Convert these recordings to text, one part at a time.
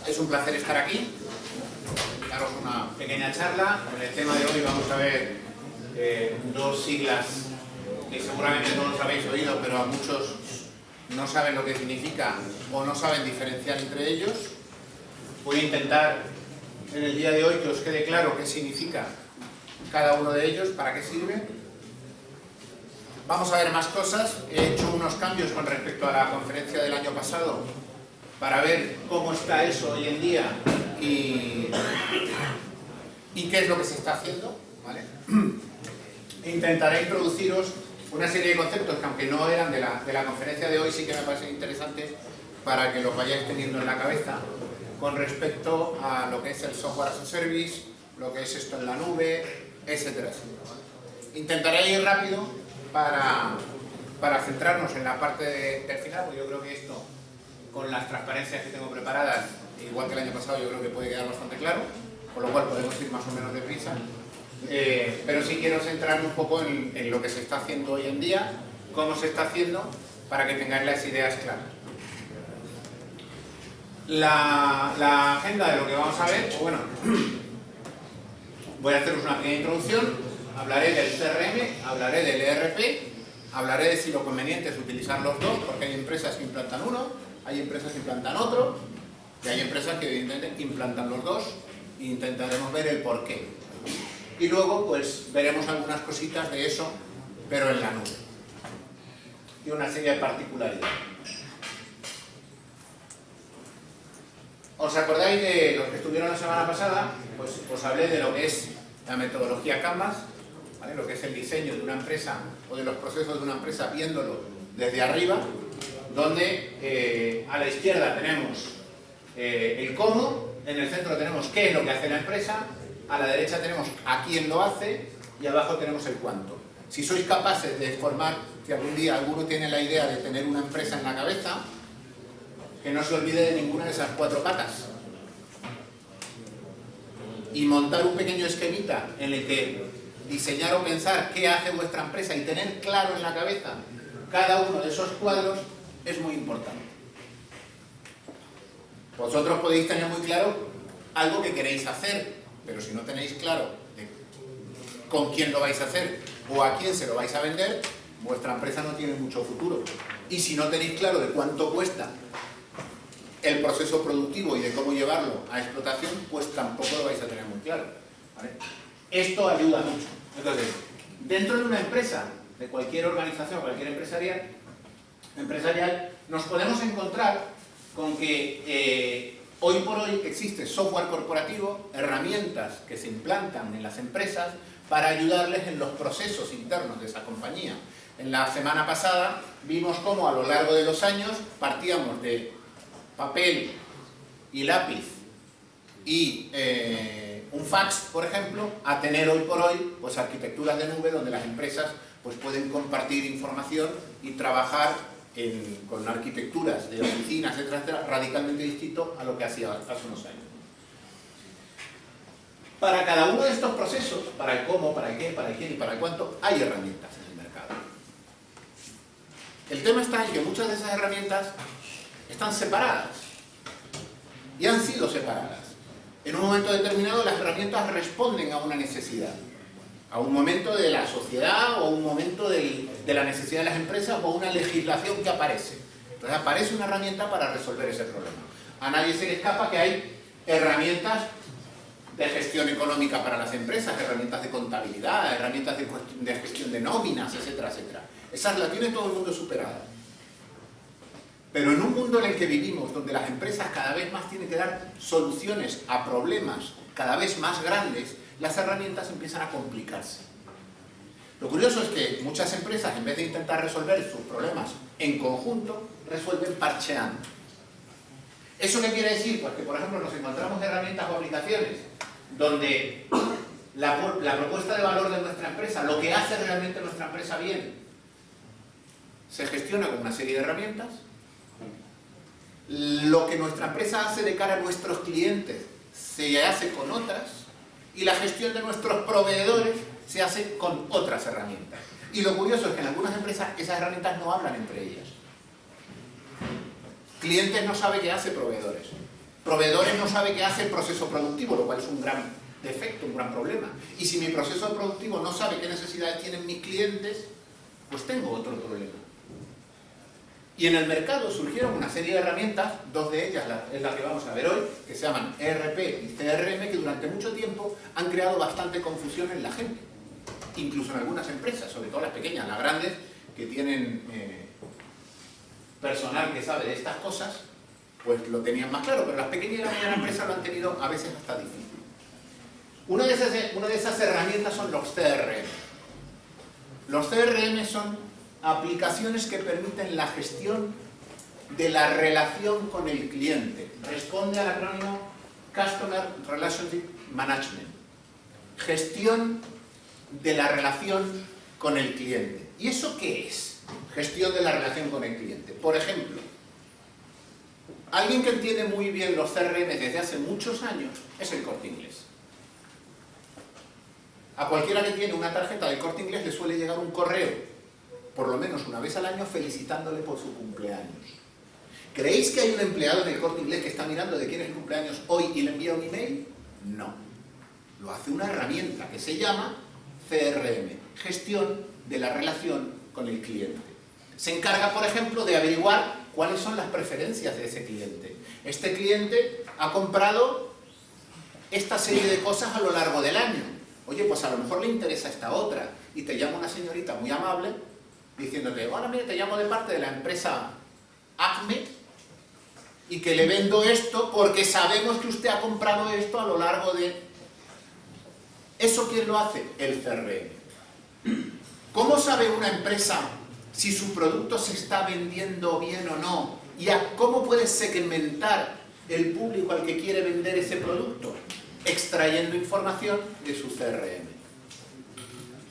Es un placer estar aquí, daros una pequeña charla. En el tema de hoy vamos a ver dos siglas que seguramente todos habéis oído, pero a muchos no saben lo que significa o no saben diferenciar entre ellos. Voy a intentar en el día de hoy que os quede claro qué significa cada uno de ellos, para qué sirve. Vamos a ver más cosas. He hecho unos cambios con respecto a la conferencia del año pasado para ver cómo está eso hoy en día y qué es lo que se está haciendo, ¿vale? Intentaré introduciros una serie de conceptos que, aunque no eran de la conferencia de hoy, sí que me parecen interesantes para que los vayáis teniendo en la cabeza con respecto a lo que es el software as a service, lo que es esto en la nube, etcétera, etcétera, ¿vale? Intentaré ir rápido para centrarnos en la parte del final, porque yo creo que esto, con las transparencias que tengo preparadas, igual que el año pasado, yo creo que puede quedar bastante claro, con lo cual podemos ir más o menos deprisa. Pero sí quiero centrarme un poco en lo que se está haciendo hoy en día, cómo se está haciendo, para que tengáis las ideas claras. La agenda de lo que vamos a ver, pues bueno, voy a haceros una pequeña introducción, hablaré del CRM, hablaré del ERP, hablaré de si lo conveniente es utilizar los dos, porque hay empresas que implantan uno, hay empresas que implantan otro, y hay empresas que evidentemente implantan los dos, e intentaremos ver el porqué. Y luego pues veremos algunas cositas de eso, pero en la nube, y una serie de particularidades. ¿Os acordáis de los que estuvieron la semana pasada? Pues os hablé de lo que es la metodología Canvas, ¿vale? Lo que es el diseño de una empresa o de los procesos de una empresa viéndolo desde arriba, donde a la izquierda tenemos el cómo, en el centro tenemos qué es lo que hace la empresa, a la derecha tenemos a quién lo hace y abajo tenemos el cuánto. Si sois capaces de formar, si algún día alguno tiene la idea de tener una empresa en la cabeza, que no se olvide de ninguna de esas cuatro patas y montar un pequeño esquemita en el que diseñar o pensar qué hace vuestra empresa y tener claro en la cabeza cada uno de esos cuadros es muy importante. Vosotros podéis tener muy claro algo que queréis hacer, pero si no tenéis claro con quién lo vais a hacer o a quién se lo vais a vender, vuestra empresa no tiene mucho futuro. Y si no tenéis claro de cuánto cuesta el proceso productivo y de cómo llevarlo a explotación, pues tampoco lo vais a tener muy claro, ¿vale? Esto ayuda mucho. Entonces, dentro de una empresa, de cualquier organización, cualquier empresarial, nos podemos encontrar con que hoy por hoy existe software corporativo, herramientas que se implantan en las empresas para ayudarles en los procesos internos de esa compañía. En la semana pasada vimos cómo a lo largo de los años partíamos de papel y lápiz y un fax, por ejemplo, a tener hoy por hoy pues arquitecturas de nube donde las empresas pues pueden compartir información y trabajar con arquitecturas de oficinas, etcétera, radicalmente distinto a lo que hacía hace unos años. Para cada uno de estos procesos, para el cómo, para el qué, para el quién y para el cuánto, hay herramientas en el mercado. El tema está en que muchas de esas herramientas están separadas y han sido separadas. En un momento determinado las herramientas responden a una necesidad, a un momento de la sociedad o un momento de la necesidad de las empresas o una legislación que aparece. Entonces aparece una herramienta para resolver ese problema. A nadie se le escapa que hay herramientas de gestión económica para las empresas, herramientas de contabilidad, herramientas de gestión de nóminas, etcétera, etcétera. Esas las tiene todo el mundo superadas. Pero en un mundo en el que vivimos, donde las empresas cada vez más tienen que dar soluciones a problemas cada vez más grandes, las herramientas empiezan a complicarse. Lo curioso es que muchas empresas, en vez de intentar resolver sus problemas en conjunto, resuelven parcheando. ¿Eso qué quiere decir? Pues que, por ejemplo, nos encontramos herramientas o aplicaciones donde la propuesta de valor de nuestra empresa, lo que hace realmente nuestra empresa bien, se gestiona con una serie de herramientas. Lo que nuestra empresa hace de cara a nuestros clientes se hace con otras, y la gestión de nuestros proveedores se hace con otras herramientas. Y lo curioso es que en algunas empresas esas herramientas no hablan entre ellas. Clientes no sabe qué hace proveedores Proveedores no sabe qué hace el proceso productivo, lo cual es un gran defecto, un gran problema. Y si mi proceso productivo no sabe qué necesidades tienen mis clientes, pues tengo otro problema. Y en el mercado surgieron una serie de herramientas, dos de ellas es la que vamos a ver hoy, que se llaman ERP y CRM, que durante mucho tiempo han creado bastante confusión en la gente. Incluso en algunas empresas, sobre todo las pequeñas, las grandes, que tienen personal que sabe de estas cosas, pues lo tenían más claro, pero las pequeñas y las medianas empresas lo han tenido a veces hasta difícil. Una de esas herramientas son los CRM. Los CRM son aplicaciones que permiten la gestión de la relación con el cliente. Responde al acrónimo Customer Relationship Management. Gestión de la relación con el cliente. ¿Y eso qué es? Gestión de la relación con el cliente. Por ejemplo, alguien que entiende muy bien los CRM desde hace muchos años es el Corte Inglés. A cualquiera que tiene una tarjeta del Corte Inglés le suele llegar un correo, por lo menos una vez al año, felicitándole por su cumpleaños. ¿Creéis que hay un empleado en el Corte Inglés que está mirando de quién es el cumpleaños hoy y le envía un email? No. Lo hace una herramienta que se llama CRM, gestión de la relación con el cliente. Se encarga, por ejemplo, de averiguar cuáles son las preferencias de ese cliente. Este cliente ha comprado esta serie de cosas a lo largo del año. Oye, pues a lo mejor le interesa esta otra. Y te llama una señorita muy amable diciéndote, hola, mire, te llamo de parte de la empresa Acme y que le vendo esto porque sabemos que usted ha comprado esto a lo largo de... ¿Eso quién lo hace? El CRM. ¿Cómo sabe una empresa si su producto se está vendiendo bien o no? ¿Y cómo puede segmentar el público al que quiere vender ese producto? Extrayendo información de su CRM.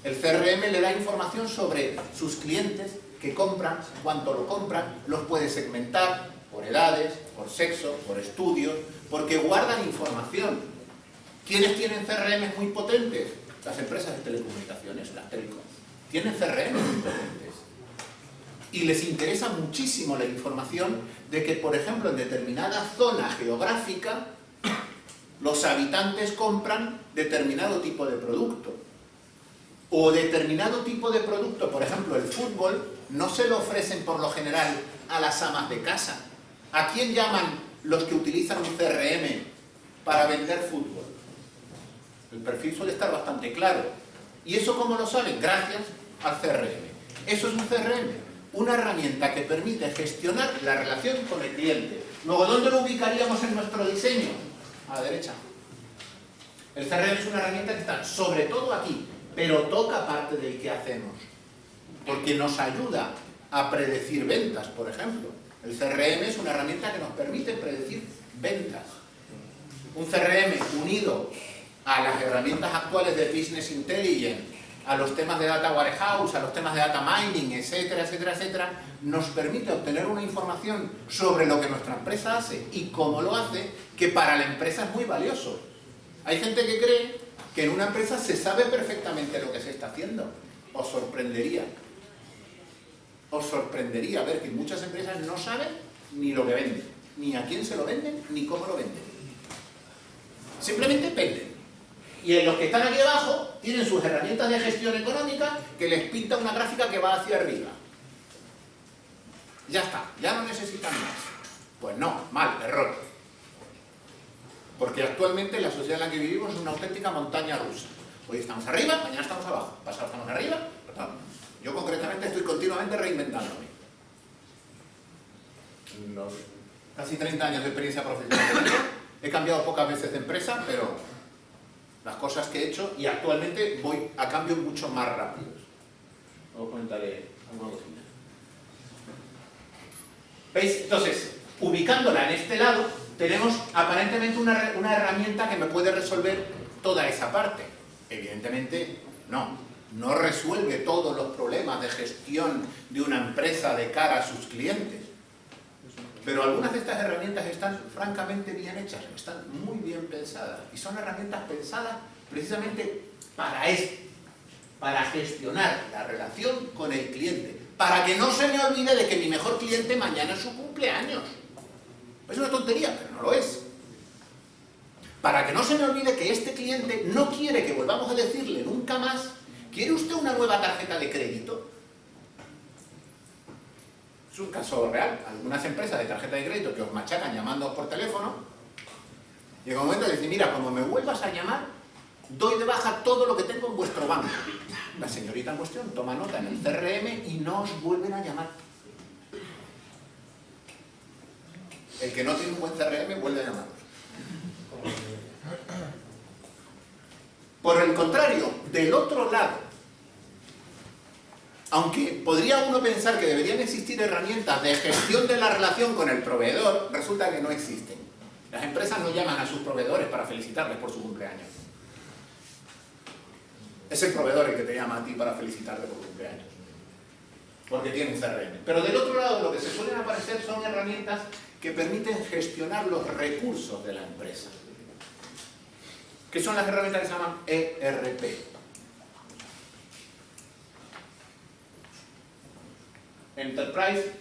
El CRM le da información sobre sus clientes, qué compran, cuánto lo compran, los puede segmentar por edades, por sexo, por estudios, porque guardan información. ¿Quiénes tienen CRM muy potentes? Las empresas de telecomunicaciones, las telecom. Tienen CRM muy potentes. Y les interesa muchísimo la información de que, por ejemplo, en determinada zona geográfica, los habitantes compran determinado tipo de producto. O determinado tipo de producto, por ejemplo, el fútbol, no se lo ofrecen por lo general a las amas de casa. ¿A quién llaman los que utilizan un CRM para vender fútbol? El perfil suele estar bastante claro. ¿Y eso cómo lo saben? Gracias al CRM. Eso es un CRM, una herramienta que permite gestionar la relación con el cliente. Luego, ¿dónde lo ubicaríamos en nuestro diseño? A la derecha. El CRM es una herramienta que está sobre todo aquí, pero toca parte del que hacemos, porque nos ayuda a predecir ventas, por ejemplo. El CRM es una herramienta que nos permite predecir ventas. Un CRM unido a las herramientas actuales de Business Intelligence, a los temas de Data Warehouse, a los temas de Data Mining, etcétera, etcétera, etcétera, nos permite obtener una información sobre lo que nuestra empresa hace y cómo lo hace, que para la empresa es muy valioso. Hay gente que cree que en una empresa se sabe perfectamente lo que se está haciendo. Os sorprendería. Os sorprendería ver que muchas empresas no saben ni lo que venden, ni a quién se lo venden, ni cómo lo venden. Simplemente venden. Y en los que están aquí abajo tienen sus herramientas de gestión económica que les pinta una gráfica que va hacia arriba. Ya está, ya no necesitan más. Pues no, mal, error. Porque actualmente la sociedad en la que vivimos es una auténtica montaña rusa. Hoy estamos arriba, mañana estamos abajo, pasado estamos arriba, perdón. Yo concretamente estoy continuamente reinventándome. Los casi 30 años de experiencia profesional. He cambiado pocas veces de empresa, pero las cosas que he hecho, y actualmente voy a cambios mucho más rápidos. Luego comentaré alguna cosita. ¿Veis? Entonces, ubicándola en este lado, tenemos aparentemente una herramienta que me puede resolver toda esa parte. Evidentemente, no resuelve todos los problemas de gestión de una empresa de cara a sus clientes. Pero algunas de estas herramientas están francamente bien hechas, están muy bien pensadas. Y son herramientas pensadas precisamente para esto, para gestionar la relación con el cliente. Para que no se me olvide de que mi mejor cliente mañana es su cumpleaños. Es una tontería, pero no lo es. Para que no se me olvide que este cliente no quiere que volvamos a decirle nunca más, ¿quiere usted una nueva tarjeta de crédito? Es un caso real. Algunas empresas de tarjeta de crédito que os machacan llamándoos por teléfono, llega un momento de decir, mira, como me vuelvas a llamar, doy de baja todo lo que tengo en vuestro banco. La señorita en cuestión toma nota en el CRM y no os vuelven a llamar. El que no tiene un buen CRM vuelve a llamar. Por el contrario, del otro lado, aunque podría uno pensar que deberían existir herramientas de gestión de la relación con el proveedor, resulta que no existen. Las empresas no llaman a sus proveedores para felicitarles por su cumpleaños. Es el proveedor el que te llama a ti para felicitarte por tu cumpleaños, porque tiene un CRM. Pero del otro lado, lo que se suelen aparecer son herramientas que permiten gestionar los recursos de la empresa. ¿Qué son las herramientas que se llaman ERP? Enterprise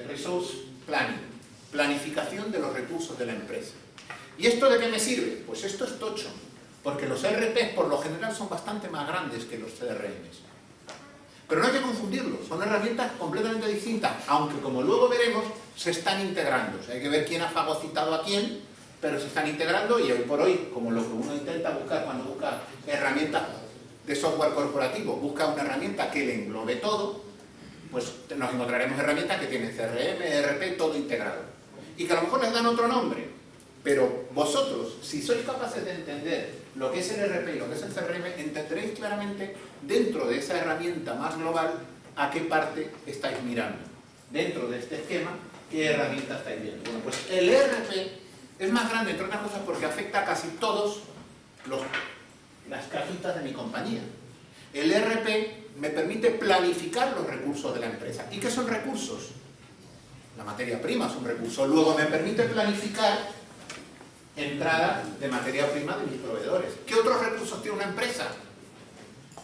Resource Planning, planificación de los recursos de la empresa. ¿Y esto de qué me sirve? Pues esto es tocho, porque los ERP por lo general son bastante más grandes que los CRMs. Pero no hay que confundirlos, son herramientas completamente distintas, aunque como luego veremos, se están integrando. O sea, hay que ver quién ha fagocitado a quién, pero se están integrando y hoy por hoy, como lo que uno intenta buscar cuando busca herramientas de software corporativo, busca una herramienta que le englobe todo, pues nos encontraremos herramientas que tienen CRM, ERP, todo integrado. Y que a lo mejor les dan otro nombre, pero vosotros, si sois capaces de entender lo que es el ERP y lo que es el CRM, entenderéis claramente dentro de esa herramienta más global a qué parte estáis mirando. Dentro de este esquema, ¿qué herramienta estáis viendo? Bueno, pues el ERP es más grande, entre otras cosas, porque afecta a casi todos las cajitas de mi compañía. El ERP me permite planificar los recursos de la empresa. ¿Y qué son recursos? La materia prima es un recurso. Luego me permite planificar entrada de materia prima de mis proveedores. ¿Qué otros recursos tiene una empresa?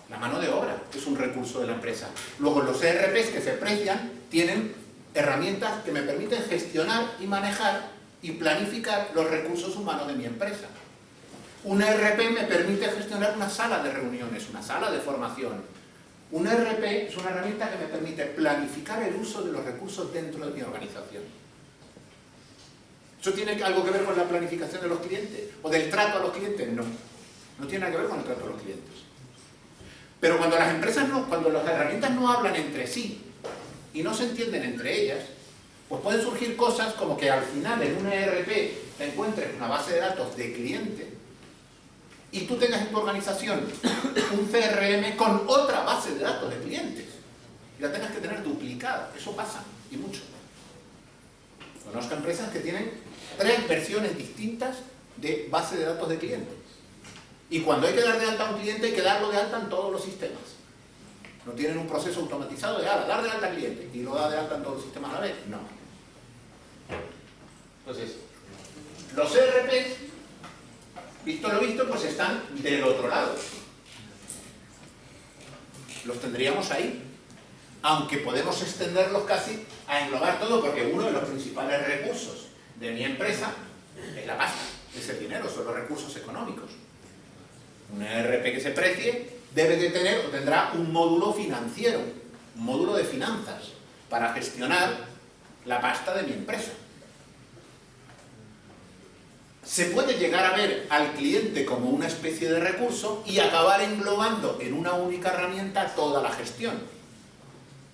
La mano de obra es un recurso de la empresa. Luego los ERPs que se precian tienen herramientas que me permiten gestionar y manejar y planificar los recursos humanos de mi empresa. Un ERP me permite gestionar una sala de reuniones, una sala de formación. Un ERP es una herramienta que me permite planificar el uso de los recursos dentro de mi organización. ¿Eso tiene algo que ver con la planificación de los clientes? ¿O del trato a los clientes? No. No tiene nada que ver con el trato a los clientes. Pero cuando las empresas cuando las herramientas no hablan entre sí y no se entienden entre ellas, pues pueden surgir cosas como que al final en un ERP te encuentres una base de datos de cliente y tú tengas en tu organización un CRM con otra base de datos de clientes y la tengas que tener duplicada. Eso pasa, y mucho. Conozco empresas que tienen 3 versiones distintas de base de datos de clientes. Y cuando hay que dar de alta a un cliente, hay que darlo de alta en todos los sistemas. No tienen un proceso automatizado de dar de alta al cliente y lo da de alta en todos los sistemas a la vez. No. Entonces, los ERPs, visto lo visto, pues están del otro lado. Los tendríamos ahí, aunque podemos extenderlos casi a englobar todo, porque uno de los principales recursos de mi empresa es la pasta, es el dinero, son los recursos económicos. Un ERP que se precie debe de tener o tendrá un módulo financiero, un módulo de finanzas, para gestionar la pasta de mi empresa. Se puede llegar a ver al cliente como una especie de recurso y acabar englobando en una única herramienta toda la gestión.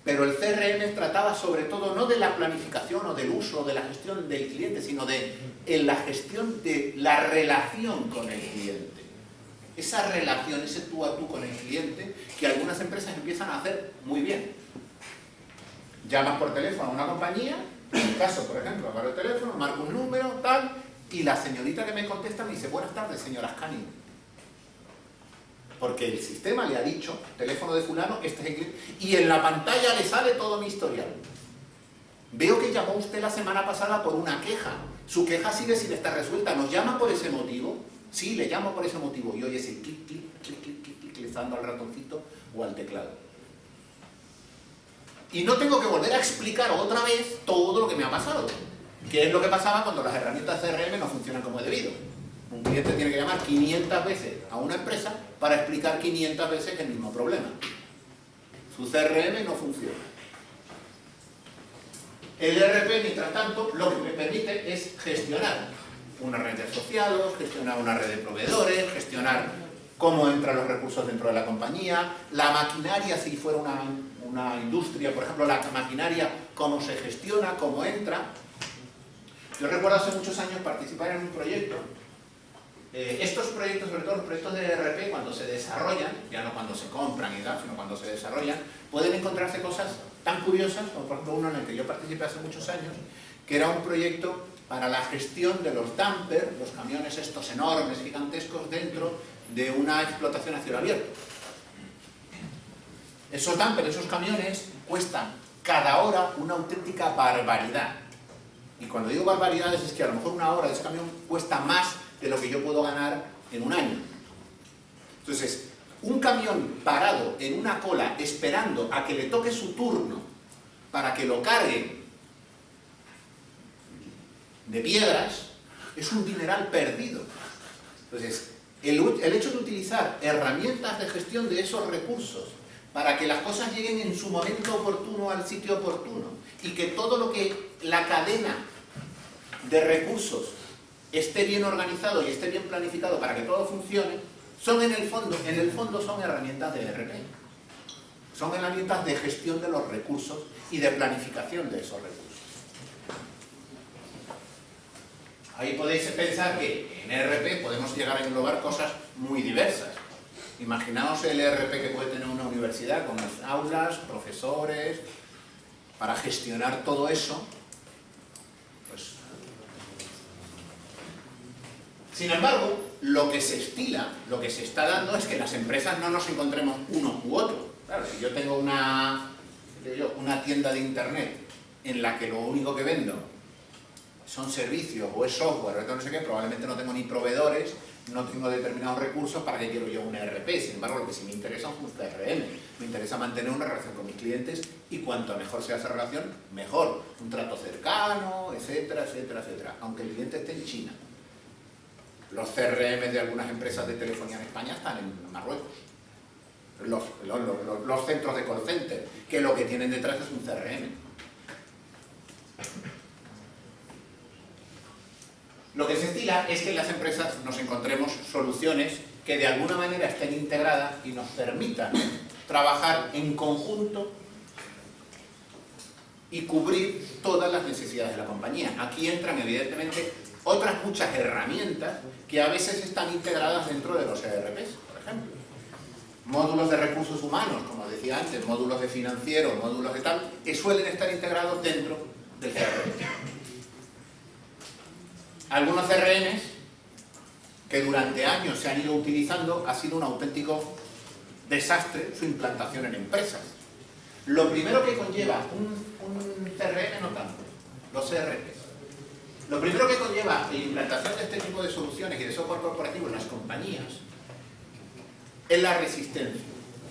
Pero el CRM trataba sobre todo no de la planificación o del uso o de la gestión del cliente, sino de la gestión de la relación con el cliente. Esa relación, ese tú a tú con el cliente, que algunas empresas empiezan a hacer muy bien. Llamas por teléfono a una compañía, en mi caso, por ejemplo, agarro el teléfono, marco un número, tal, y la señorita que me contesta me dice, buenas tardes, señora Ascani. Porque el sistema le ha dicho, teléfono de fulano, este es el cliente, y en la pantalla le sale todo mi historial. Veo que llamó usted la semana pasada por una queja. Su queja sigue sin estar resuelta. ¿Nos llama por ese motivo? Sí, le llamo por ese motivo. Y oye ese clic, clic, clic, clic, clic, clic, le está dando al ratoncito o al teclado. Y no tengo que volver a explicar otra vez todo lo que me ha pasado. Que es lo que pasaba cuando las herramientas CRM no funcionan como es debido. Un cliente tiene que llamar 500 veces a una empresa para explicar 500 veces el mismo problema. Su CRM no funciona. El ERP, mientras tanto, lo que me permite es gestionar una red de asociados, gestionar una red de proveedores, gestionar cómo entran los recursos dentro de la compañía, la maquinaria, si fuera una industria, por ejemplo, la maquinaria, cómo se gestiona, cómo entra. Yo recuerdo hace muchos años participar en un proyecto. Estos proyectos, sobre todo los proyectos de ERP, cuando se desarrollan, ya no cuando se compran y tal, sino cuando se desarrollan, pueden encontrarse cosas tan curiosas, como por ejemplo uno en el que yo participé hace muchos años, que era un proyecto para la gestión de los dumpers, los camiones estos enormes, gigantescos, dentro de una explotación a cielo abierto. Esos dumpers, esos camiones, cuestan cada hora una auténtica barbaridad. Y cuando digo barbaridades es que a lo mejor una hora de ese camión cuesta más de lo que yo puedo ganar en un año. Entonces, un camión parado en una cola esperando a que le toque su turno para que lo carguen de piedras es un dineral perdido. Entonces, el hecho de utilizar herramientas de gestión de esos recursos para que las cosas lleguen en su momento oportuno al sitio oportuno y que todo lo que la cadena de recursos esté bien organizado y esté bien planificado para que todo funcione, son en el fondo son herramientas de ERP. Son herramientas de gestión de los recursos y de planificación de esos recursos. Ahí podéis pensar que en ERP podemos llegar a englobar cosas muy diversas. Imaginaos el ERP que puede tener una universidad con las aulas, profesores, para gestionar todo eso. Pues, sin embargo, lo que se estila, lo que se está dando es que las empresas no nos encontremos uno u otro. Claro, si yo tengo una tienda de internet en la que lo único que vendo son servicios o es software o no sé qué, probablemente no tengo ni proveedores, no tengo determinados recursos, ¿para qué quiero yo un ERP? Sin embargo, lo que sí me interesa es un CRM. Me interesa mantener una relación con mis clientes y cuanto mejor sea esa relación, mejor. Un trato cercano, etcétera, etcétera, etcétera. Aunque el cliente esté en China. Los CRM de algunas empresas de telefonía en España están en Marruecos. Los centros de call center, que lo que tienen detrás es un CRM. Lo que se estila es que en las empresas nos encontremos soluciones que de alguna manera estén integradas y nos permitan trabajar en conjunto y cubrir todas las necesidades de la compañía. Aquí entran evidentemente otras muchas herramientas que a veces están integradas dentro de los ERPs, por ejemplo. Módulos de recursos humanos, como decía antes, módulos de financiero, módulos de tal, que suelen estar integrados dentro del CRM. Algunos CRMs que durante años se han ido utilizando ha sido un auténtico desastre su implantación en empresas. Lo primero que conlleva un CRM, no tanto, los ERPs. Lo primero que conlleva la implantación de este tipo de soluciones y de software corporativo en las compañías es la resistencia.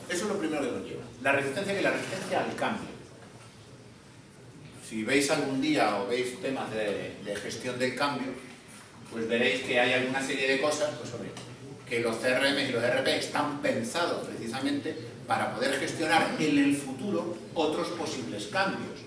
Eso es lo primero que conlleva. La resistencia al cambio. Si veis algún día o veis temas de gestión del cambio, pues veréis que hay alguna serie de cosas, pues sobre que los CRM y los ERP están pensados precisamente para poder gestionar en el futuro otros posibles cambios.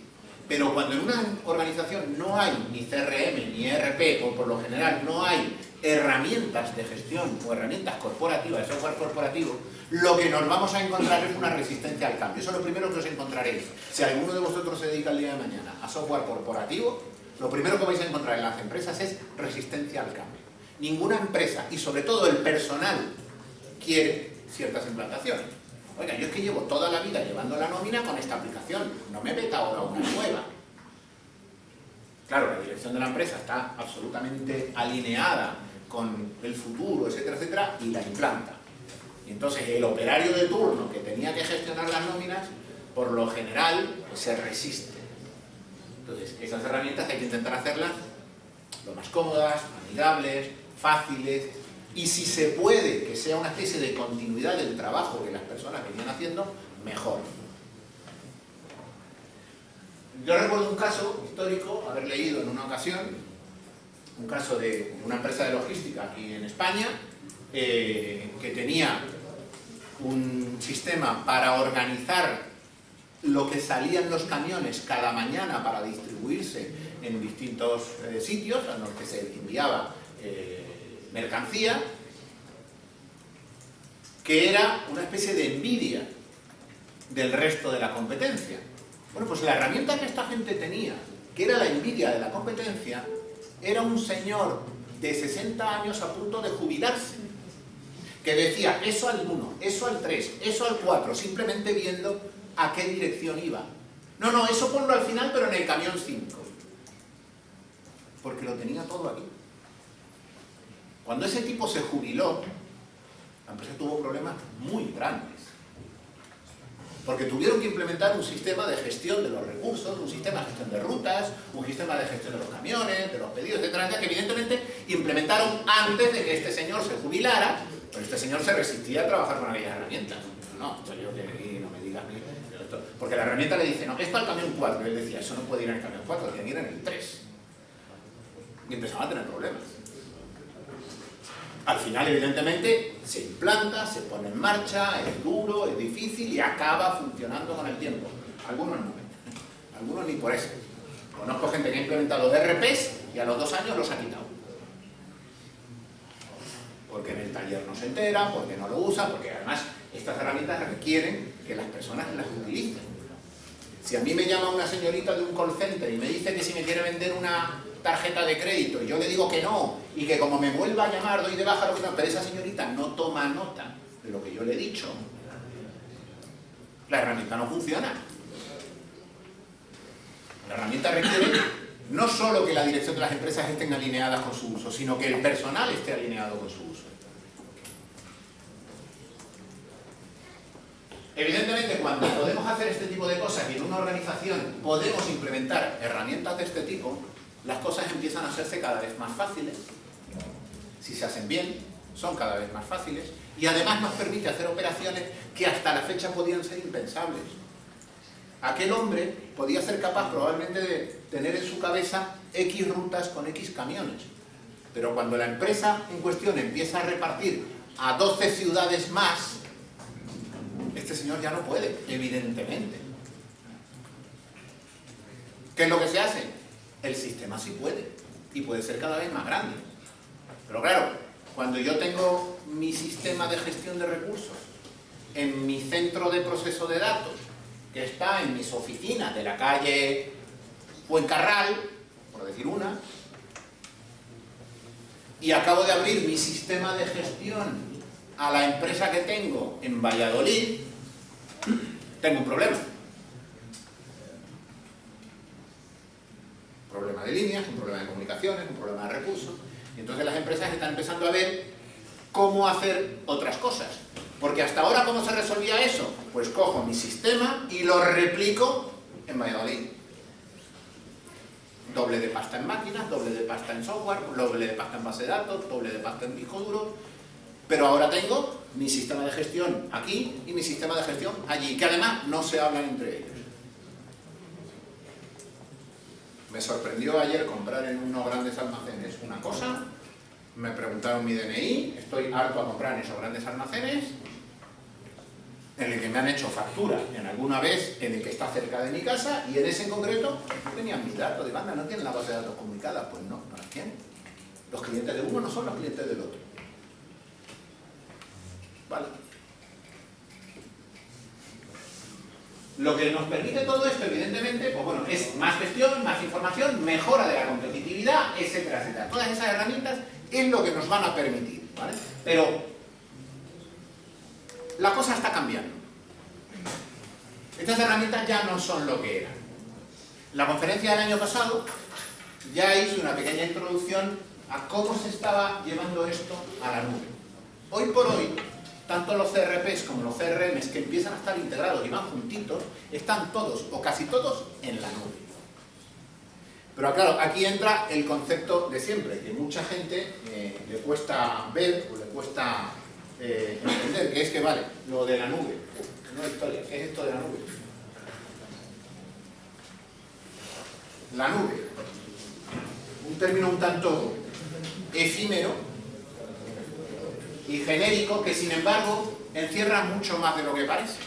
Pero cuando en una organización no hay ni CRM ni ERP, o por lo general no hay herramientas de gestión o herramientas corporativas, de software corporativo, lo que nos vamos a encontrar es una resistencia al cambio. Eso es lo primero que os encontraréis. Si alguno de vosotros se dedica el día de mañana a software corporativo, lo primero que vais a encontrar en las empresas es resistencia al cambio. Ninguna empresa, y sobre todo el personal, quiere ciertas implantaciones. Oiga, yo es que llevo toda la vida llevando la nómina con esta aplicación, no me meta ahora una nueva. Claro, la dirección de la empresa está absolutamente alineada con el futuro, etcétera, etcétera, y la implanta. Y entonces el operario de turno que tenía que gestionar las nóminas, por lo general, se resiste. Entonces, esas herramientas hay que intentar hacerlas lo más cómodas, amigables, fáciles, y si se puede que sea una especie de continuidad del trabajo que las personas venían haciendo, mejor. Yo recuerdo un caso histórico, haber leído en una ocasión, un caso de una empresa de logística aquí en España que tenía un sistema para organizar lo que salían los camiones cada mañana para distribuirse en distintos sitios a los que se enviaba mercancía, que era una especie de envidia del resto de la competencia. Bueno, pues la herramienta que esta gente tenía, que era la envidia de la competencia, era un señor de 60 años a punto de jubilarse, que decía eso al 1, eso al 3, eso al 4, simplemente viendo a qué dirección iba. No, no, eso ponlo al final, pero en el camión 5. Porque lo tenía todo aquí. Cuando ese tipo se jubiló, la empresa tuvo problemas muy grandes. Porque tuvieron que implementar un sistema de gestión de los recursos, un sistema de gestión de rutas, un sistema de gestión de los camiones, de los pedidos, etcétera, que evidentemente implementaron antes de que este señor se jubilara, pero este señor se resistía a trabajar con aquellas herramientas. No, esto yo que no me digas ni esto. Porque la herramienta le dice, no, esto al camión 4. Y él decía, eso no puede ir en el camión 4, tiene que ir en el 3. Y empezaban a tener problemas. Al final, evidentemente, se implanta, se pone en marcha, es duro, es difícil y acaba funcionando con el tiempo. Algunos no, algunos ni por eso. Conozco gente que ha implementado ERPs y a los 2 años los ha quitado. Porque en el taller no se entera, porque no lo usa, porque además estas herramientas requieren que las personas las utilicen. Si a mí me llama una señorita de un call center y me dice que si me quiere vender una tarjeta de crédito y yo le digo que no, y que como me vuelva a llamar doy de baja lo que no, pero esa señorita no toma nota de lo que yo le he dicho, la herramienta no funciona. La herramienta requiere no solo que la dirección de las empresas estén alineadas con su uso, sino que el personal esté alineado con su uso. Evidentemente, cuando podemos hacer este tipo de cosas y en una organización podemos implementar herramientas de este tipo, las cosas empiezan a hacerse cada vez más fáciles. Si se hacen bien, son cada vez más fáciles y además nos permite hacer operaciones que hasta la fecha podían ser impensables. Aquel hombre podía ser capaz probablemente de tener en su cabeza X rutas con X camiones, pero cuando la empresa en cuestión empieza a repartir a 12 ciudades más, este señor ya no puede, evidentemente. ¿Qué es lo que se hace? El sistema sí puede, y puede ser cada vez más grande. Pero claro, cuando yo tengo mi sistema de gestión de recursos en mi centro de proceso de datos, que está en mis oficinas de la calle Fuencarral, por decir una, y acabo de abrir mi sistema de gestión a la empresa que tengo en Valladolid, tengo un problema. Un problema de líneas, un problema de comunicaciones, un problema de recursos. Y entonces las empresas están empezando a ver cómo hacer otras cosas. Porque hasta ahora, ¿cómo se resolvía eso? Pues cojo mi sistema y lo replico en Valladolid. Doble de pasta en máquinas, doble de pasta en software, doble de pasta en base de datos, doble de pasta en disco duro. Pero ahora tengo mi sistema de gestión aquí y mi sistema de gestión allí, que además no se hablan entre ellos. Me sorprendió ayer comprar en unos grandes almacenes una cosa, me preguntaron mi DNI, estoy harto a comprar en esos grandes almacenes, en el que me han hecho factura en alguna vez, en el que está cerca de mi casa, y en ese en concreto no tenían mis datos de banda, no tienen la base de datos comunicada. Pues no, ¿para quién? Los clientes de uno no son los clientes del otro. ¿Vale? Lo que nos permite todo esto, evidentemente, pues bueno, es más gestión, más información, mejora de la competitividad, etcétera, etcétera. Todas esas herramientas es lo que nos van a permitir, ¿vale? Pero la cosa está cambiando. Estas herramientas ya no son lo que eran. La conferencia del año pasado ya hice una pequeña introducción a cómo se estaba llevando esto a la nube. Hoy por hoy, tanto los CRPs como los CRMs que empiezan a estar integrados y van juntitos, están todos o casi todos en la nube. Pero claro, aquí entra el concepto de siempre, que mucha gente le cuesta ver o le cuesta entender, que es que vale, lo de la nube, no es historia, ¿qué es esto de la nube? La nube, un término un tanto efímero y genérico que, sin embargo, encierra mucho más de lo que parece.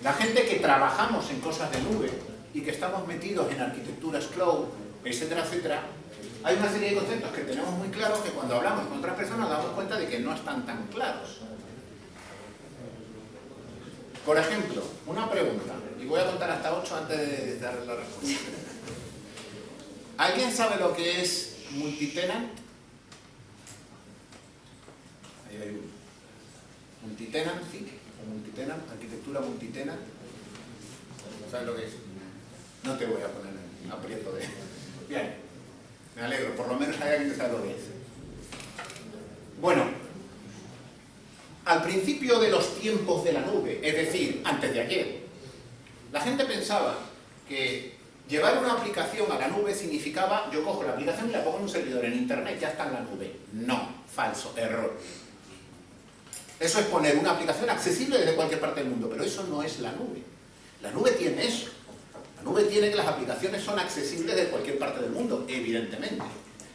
La gente que trabajamos en cosas de nube y que estamos metidos en arquitecturas cloud, etcétera, etcétera, hay una serie de conceptos que tenemos muy claros que cuando hablamos con otras personas nos damos cuenta de que no están tan claros. Por ejemplo, una pregunta, y voy a contar hasta 8 antes de dar la respuesta. ¿Alguien sabe lo que es multitenant? Ahí hay uno. Multitenancy, o multitenant, arquitectura multitenant. ¿Sabes lo que es? No te voy a poner en aprieto de... Bien, me alegro, por lo menos hay alguien que sabe lo que es. Bueno, al principio de los tiempos de la nube, es decir, antes de ayer, la gente pensaba que llevar una aplicación a la nube significaba, yo cojo la aplicación y la pongo en un servidor en internet, ya está en la nube. No, falso, error. Eso es poner una aplicación accesible desde cualquier parte del mundo, pero eso no es la nube. La nube tiene eso. La nube tiene que las aplicaciones son accesibles de cualquier parte del mundo, evidentemente.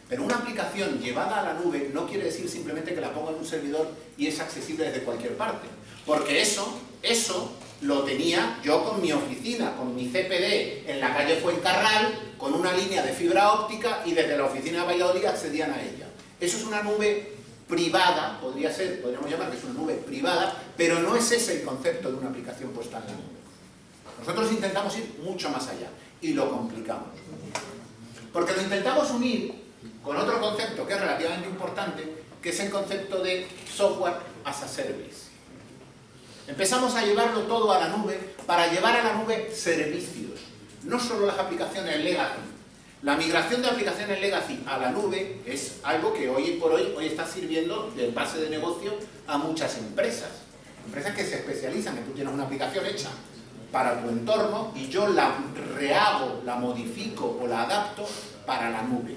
Pero una aplicación llevada a la nube no quiere decir simplemente que la pongo en un servidor y es accesible desde cualquier parte. Porque eso lo tenía yo con mi oficina, con mi CPD en la calle Fuencarral, con una línea de fibra óptica y desde la oficina de Valladolid accedían a ella. Eso es una nube privada, podríamos llamar que es una nube privada, pero no es ese el concepto de una aplicación puesta en la nube. Nosotros intentamos ir mucho más allá y lo complicamos. Porque lo intentamos unir con otro concepto que es relativamente importante, que es el concepto de software as a service. Empezamos a llevarlo todo a la nube para llevar a la nube servicios, no solo las aplicaciones legacy. La migración de aplicaciones legacy a la nube es algo que hoy por hoy está sirviendo de base de negocio a muchas empresas. Empresas que se especializan en que tú tienes una aplicación hecha para tu entorno y yo la rehago, la modifico o la adapto para la nube.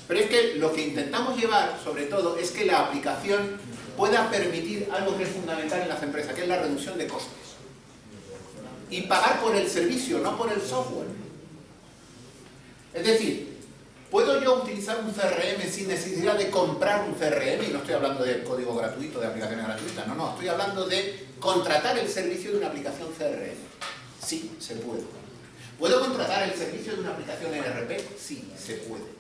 Pero es que lo que intentamos llevar, sobre todo, es que la aplicación pueda permitir algo que es fundamental en las empresas, que es la reducción de costes. Y pagar por el servicio, no por el software. Es decir, ¿puedo yo utilizar un CRM sin necesidad de comprar un CRM? Y no estoy hablando de código gratuito, de aplicaciones gratuitas, no, estoy hablando de contratar el servicio de una aplicación CRM. Sí, se puede. ¿Puedo contratar el servicio de una aplicación ERP? Sí, se puede.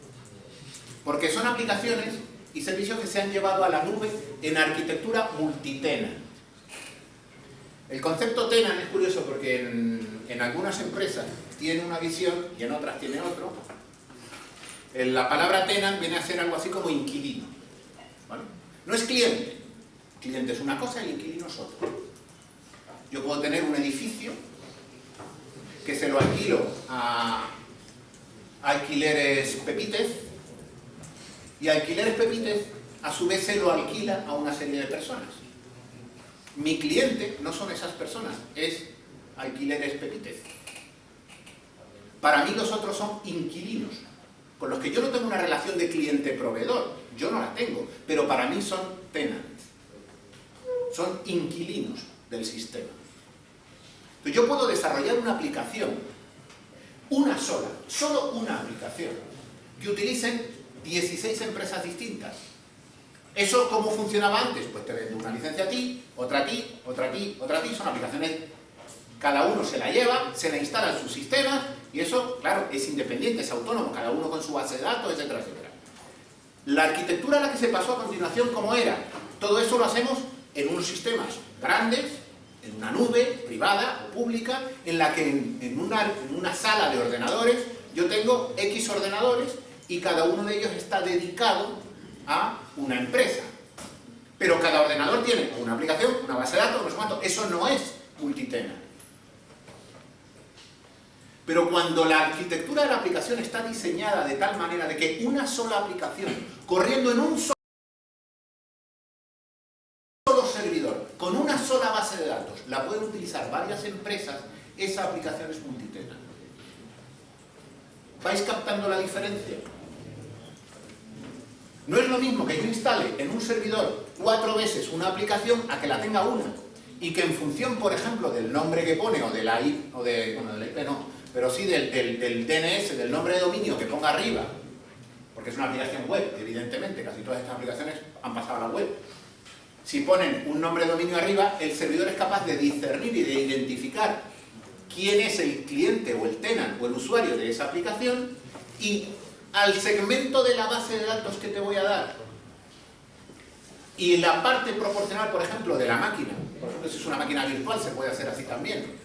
Porque son aplicaciones y servicios que se han llevado a la nube en arquitectura multitenant. El concepto tenant es curioso porque en algunas empresas tiene una visión y en otras tiene otro. La palabra tenant viene a ser algo así como inquilino, ¿vale? No es cliente. Cliente es una cosa y inquilino es otra. Yo puedo tener un edificio que se lo alquilo a Alquileres Pepítez y Alquileres Pepítez a su vez se lo alquila a una serie de personas. Mi cliente no son esas personas, es Alquileres Pepítez. Para mí los otros son inquilinos, con los que yo no tengo una relación de cliente-proveedor, yo no la tengo, pero para mí son tenants, son inquilinos del sistema. Entonces yo puedo desarrollar una aplicación, una sola, solo una aplicación, que utilicen 16 empresas distintas. ¿Eso cómo funcionaba antes? Pues te vendo una licencia a ti, otra a ti, otra a ti, otra a ti, son aplicaciones, cada uno se la lleva, se la instala en sus sistemas, y eso, claro, es independiente, es autónomo, cada uno con su base de datos, etcétera, etcétera. La arquitectura a la que se pasó a continuación, ¿cómo era? Todo eso lo hacemos en unos sistemas grandes, en una nube privada o pública, en la que en una sala de ordenadores yo tengo X ordenadores y cada uno de ellos está dedicado a una empresa. Pero cada ordenador tiene una aplicación, una base de datos, no sé cuánto. Eso no es multitenant. Pero cuando la arquitectura de la aplicación está diseñada de tal manera de que una sola aplicación, corriendo en un solo servidor, con una sola base de datos, la pueden utilizar varias empresas, esa aplicación es multitenant. ¿Vais captando la diferencia? No es lo mismo que yo instale en un servidor 4 veces una aplicación a que la tenga una y que en función, por ejemplo, del nombre que pone o de la IP, o de, bueno, del IP no, pero sí del DNS, del nombre de dominio que ponga arriba porque es una aplicación web, evidentemente, casi todas estas aplicaciones han pasado a la web. Si ponen un nombre de dominio arriba, el servidor es capaz de discernir y de identificar quién es el cliente o el tenant o el usuario de esa aplicación, y al segmento de la base de datos que te voy a dar y la parte proporcional, por ejemplo, de la máquina, por ejemplo, si es una máquina virtual se puede hacer así también,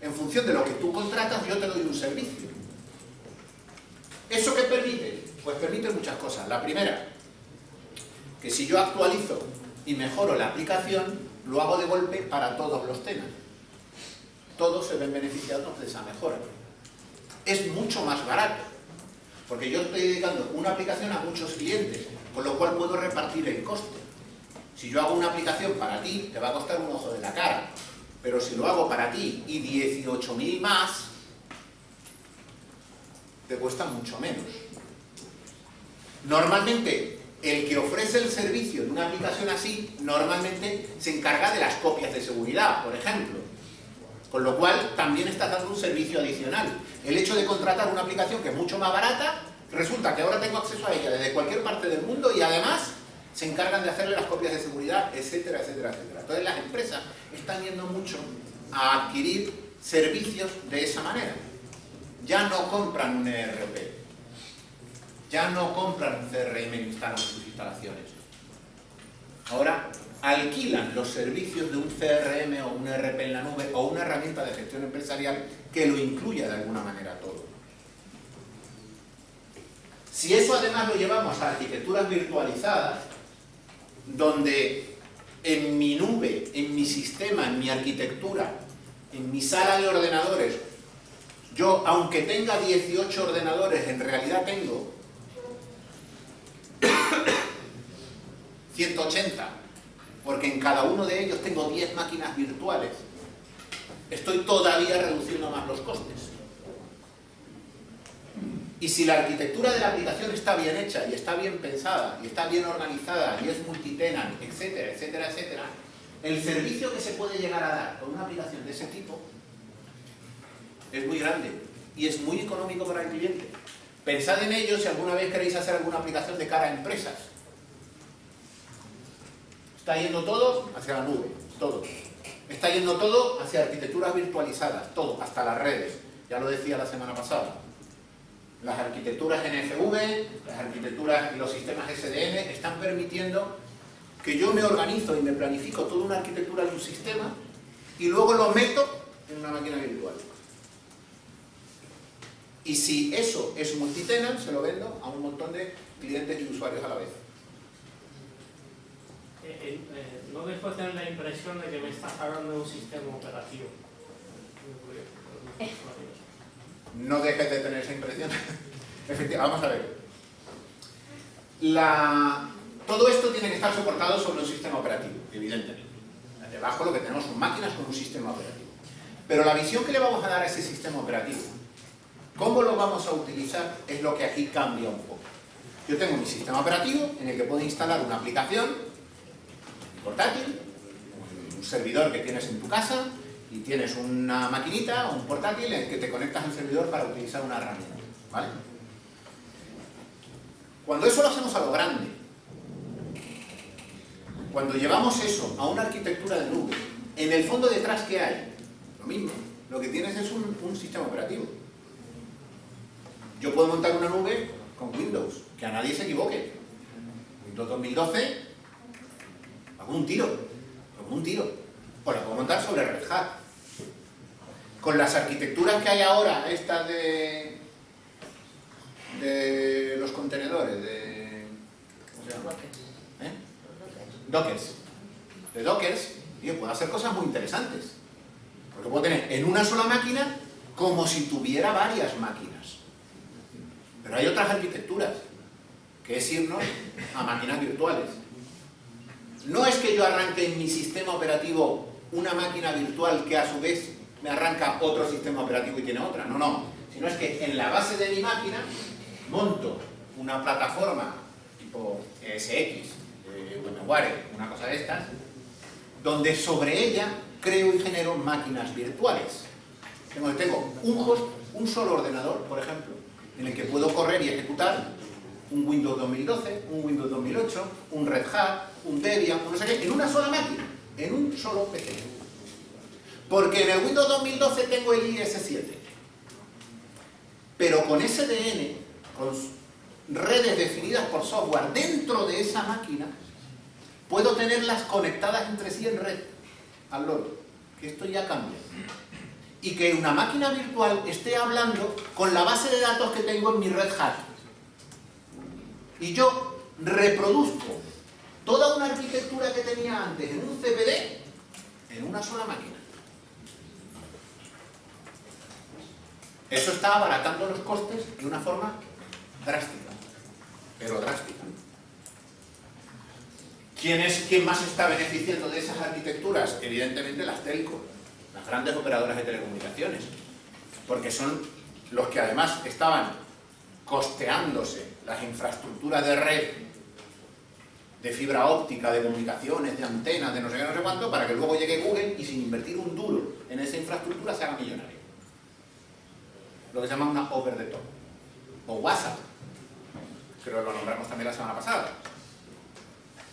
en función de lo que tú contratas yo te doy un servicio. ¿Eso qué permite? Pues permite muchas cosas. La primera, que si yo actualizo y mejoro la aplicación, lo hago de golpe para todos los tenants. Todos se ven beneficiados de esa mejora. Es mucho más barato, porque yo estoy dedicando una aplicación a muchos clientes, con lo cual puedo repartir el coste. Si yo hago una aplicación para ti, te va a costar un ojo de la cara, pero si lo hago para ti y 18.000 más, te cuesta mucho menos. Normalmente, el que ofrece el servicio de una aplicación así, normalmente se encarga de las copias de seguridad, por ejemplo. Con lo cual, también estás dando un servicio adicional. El hecho de contratar una aplicación que es mucho más barata, resulta que ahora tengo acceso a ella desde cualquier parte del mundo y además se encargan de hacerle las copias de seguridad, etcétera, etcétera, etcétera. Entonces las empresas están yendo mucho a adquirir servicios de esa manera. Ya no compran un ERP, ya no compran un CRM y instalan sus instalaciones. Ahora alquilan los servicios de un CRM o un ERP en la nube o una herramienta de gestión empresarial que lo incluya de alguna manera todo. Si eso además lo llevamos a arquitecturas virtualizadas, donde en mi nube, en mi sistema, en mi arquitectura, en mi sala de ordenadores, yo, aunque tenga 18 ordenadores, en realidad tengo 180, porque en cada uno de ellos tengo 10 máquinas virtuales, estoy todavía reduciendo más los costes. Y si la arquitectura de la aplicación está bien hecha y está bien pensada y está bien organizada y es multitenant, etcétera, etcétera, etcétera, el servicio que se puede llegar a dar con una aplicación de ese tipo es muy grande y es muy económico para el cliente. Pensad en ello si alguna vez queréis hacer alguna aplicación de cara a empresas. Está yendo todo hacia la nube, todo. Está yendo todo hacia arquitecturas virtualizadas, todo, hasta las redes. Ya lo decía la semana pasada. Las arquitecturas NFV, las arquitecturas y los sistemas SDN están permitiendo que yo me organizo y me planifico toda una arquitectura de un sistema y luego lo meto en una máquina virtual. Y si eso es multitenant, se lo vendo a un montón de clientes y usuarios a la vez. No dejo de tener la impresión de que me estás hablando de un sistema operativo. No dejes de tener esa impresión. Efectivamente, vamos a ver. Todo esto tiene que estar soportado sobre un sistema operativo, evidentemente. Debajo lo que tenemos son máquinas con un sistema operativo. Pero la visión que le vamos a dar a ese sistema operativo, cómo lo vamos a utilizar, es lo que aquí cambia un poco. Yo tengo mi sistema operativo en el que puedo instalar una aplicación portátil, un servidor que tienes en tu casa, y tienes una maquinita o un portátil en el que te conectas al servidor para utilizar una herramienta, ¿vale? Cuando eso lo hacemos a lo grande, cuando llevamos eso a una arquitectura de nube, en el fondo detrás, ¿qué hay? Lo mismo, lo que tienes es un sistema operativo. Yo puedo montar una nube con Windows, que a nadie se equivoque. Windows 2012, hago un tiro, o la puedo montar sobre Red Hat. Con las arquitecturas que hay ahora, estas de los contenedores, ¿cómo se llama? Dockers. De Dockers, yo puedo hacer cosas muy interesantes. Porque puedo tener en una sola máquina como si tuviera varias máquinas. Pero hay otras arquitecturas, que es irnos a máquinas virtuales. No es que yo arranque en mi sistema operativo una máquina virtual que a su vez me arranca otro sistema operativo y tiene otra. No, no. Sino es que en la base de mi máquina monto una plataforma tipo ESX, VMware, una cosa de estas, donde sobre ella creo y genero máquinas virtuales. Tengo un host, un solo ordenador, por ejemplo, en el que puedo correr y ejecutar un Windows 2012, un Windows 2008, un Red Hat, un Debian, un no sé qué, en una sola máquina, en un solo PC. Porque en el Windows 2012 tengo el IS7, pero con SDN, con redes definidas por software dentro de esa máquina, puedo tenerlas conectadas entre sí en red, al loro, que esto ya cambia. Y que una máquina virtual esté hablando con la base de datos que tengo en mi Red Hat. Y yo reproduzco toda una arquitectura que tenía antes en un CPD en una sola máquina. Eso está abaratando los costes de una forma drástica, pero drástica. ¿Quién más está beneficiando de esas arquitecturas? Evidentemente las telcos, las grandes operadoras de telecomunicaciones, porque son los que además estaban costeándose las infraestructuras de red, de fibra óptica, de comunicaciones, de antenas, de no sé qué, no sé cuánto, para que luego llegue Google y sin invertir un duro en esa infraestructura se haga millonario. Lo que se llama una over the top. O WhatsApp, creo que lo nombramos también la semana pasada,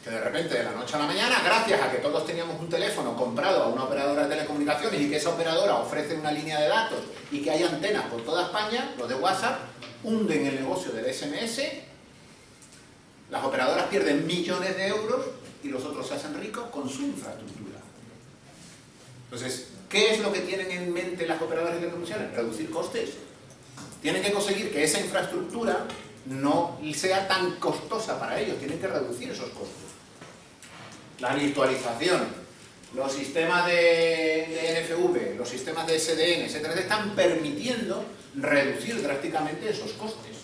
que de repente de la noche a la mañana, gracias a que todos teníamos un teléfono comprado a una operadora de telecomunicaciones y que esa operadora ofrece una línea de datos y que hay antenas por toda España, los de WhatsApp hunden el negocio del SMS, las operadoras pierden millones de euros y los otros se hacen ricos con su infraestructura. Entonces, ¿qué es lo que tienen en mente las operadoras de telecomunicaciones? Reducir costes. Tienen que conseguir que esa infraestructura no sea tan costosa para ellos, tienen que reducir esos costos. La virtualización, los sistemas de NFV, los sistemas de SDN, etcétera, están permitiendo reducir drásticamente esos costes.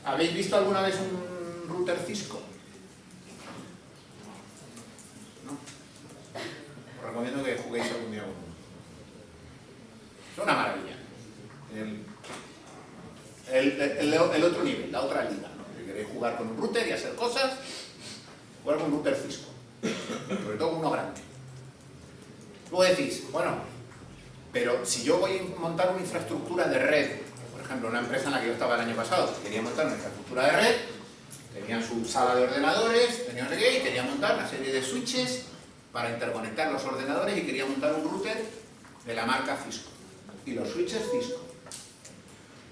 ¿Habéis visto alguna vez un router Cisco? ¿No? Os recomiendo que juguéis algún día con uno. Es una maravilla. El otro nivel, la otra liga, ¿no? Si queréis jugar con un router y hacer cosas, jugar con un router Cisco, sobre todo uno grande. Luego decís, bueno, pero si yo voy a montar una infraestructura de red, por ejemplo, una empresa en la que yo estaba el año pasado, quería montar una infraestructura de red, tenían su sala de ordenadores, tenían no sé qué, y quería montar una serie de switches para interconectar los ordenadores y quería montar un router de la marca Cisco. Y los switches Cisco.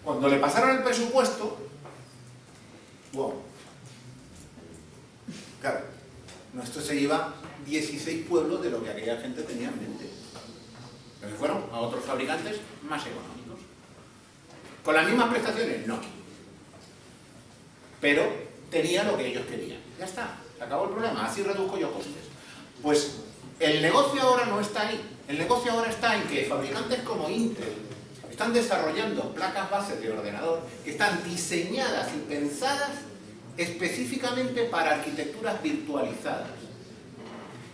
Cuando le pasaron el presupuesto, wow. Claro, esto se iba 16 pueblos de lo que aquella gente tenía en mente. Entonces fueron a otros fabricantes más económicos. ¿Con las mismas prestaciones? No. Pero tenía lo que ellos querían. Ya está, se acabó el problema, así reduzco yo costes. Pues el negocio ahora no está ahí. El negocio ahora está en que fabricantes como Intel están desarrollando placas base de ordenador que están diseñadas y pensadas específicamente para arquitecturas virtualizadas.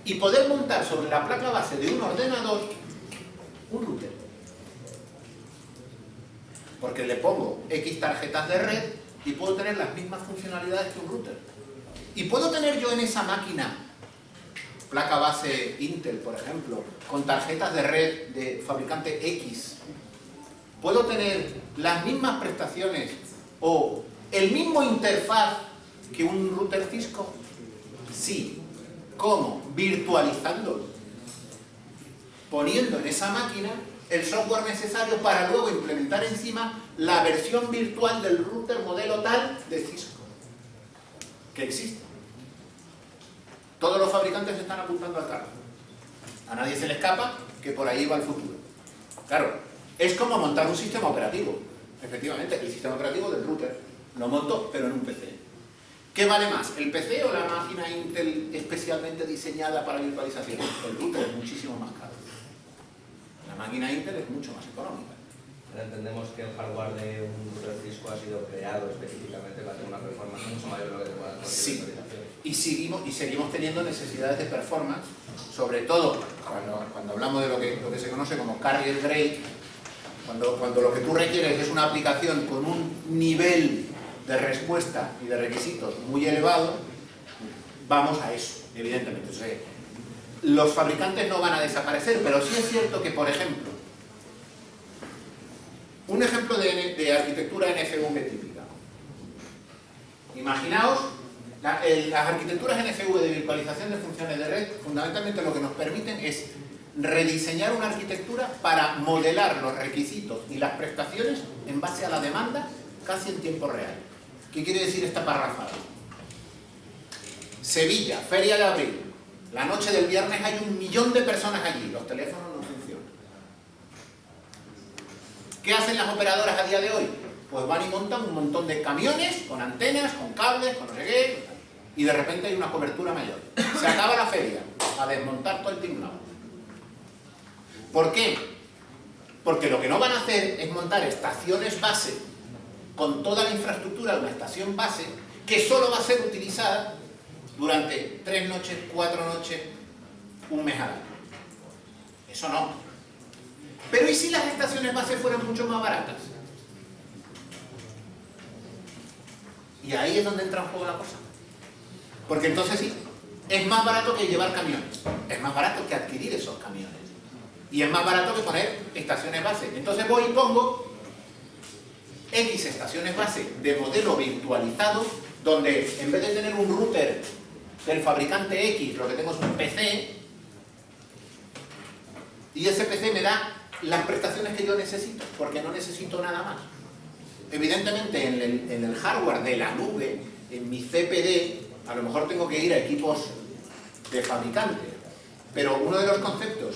Y poder montar sobre la placa base de un ordenador un router. Porque le pongo X tarjetas de red y puedo tener las mismas funcionalidades que un router. Y puedo tener yo en esa máquina, placa base Intel, por ejemplo, con tarjetas de red de fabricante X, ¿puedo tener las mismas prestaciones o el mismo interfaz que un router Cisco? Sí. ¿Cómo? Virtualizándolo. Poniendo en esa máquina el software necesario para luego implementar encima la versión virtual del router modelo tal de Cisco, que existe. Todos los fabricantes están apuntando al carro. A nadie se le escapa que por ahí va el futuro. Claro, es como montar un sistema operativo. Efectivamente, el sistema operativo del router lo monto, pero en un PC. ¿Qué vale más, el PC o la máquina Intel especialmente diseñada para virtualización? El router es muchísimo más caro. La máquina Intel es mucho más económica. Ahora entendemos que el hardware de un router Cisco ha sido creado específicamente para tener una performance mucho mayor de lo que te pueda dar cualquier virtualización. Y seguimos teniendo necesidades de performance, sobre todo cuando hablamos de lo que se conoce como carrier grade, cuando lo que tú requieres es una aplicación con un nivel de respuesta y de requisitos muy elevado, vamos a eso, evidentemente. O sea, los fabricantes no van a desaparecer, pero sí es cierto que, por ejemplo, un ejemplo de arquitectura NFV típica. Imaginaos, las arquitecturas NFV de virtualización de funciones de red, fundamentalmente lo que nos permiten es rediseñar una arquitectura para modelar los requisitos y las prestaciones en base a la demanda casi en tiempo real. ¿Qué quiere decir esta parrafada? Sevilla, Feria de Abril. La noche del viernes hay 1 millón de personas allí. Los teléfonos no funcionan. ¿Qué hacen las operadoras a día de hoy? Pues van y montan un montón de camiones con antenas, con cables, con no sé qué, y de repente hay una cobertura mayor. Se acaba la feria, a desmontar todo el tinglado. ¿Por qué? Porque lo que no van a hacer es montar estaciones base con toda la infraestructura de una estación base que solo va a ser utilizada durante 3 noches, 4 noches, 1 mes al año. Eso no. Pero ¿y si las estaciones base fueran mucho más baratas? Y ahí es donde entra en juego la cosa. Porque entonces sí, es más barato que llevar camiones. Es más barato que adquirir esos camiones. Y es más barato que poner estaciones base. Entonces voy y pongo X estaciones base de modelo virtualizado, donde en vez de tener un router del fabricante X, lo que tengo es un PC, y ese PC me da las prestaciones que yo necesito, porque no necesito nada más. Evidentemente en el hardware de la nube, en mi CPD, a lo mejor tengo que ir a equipos de fabricante, pero uno de los conceptos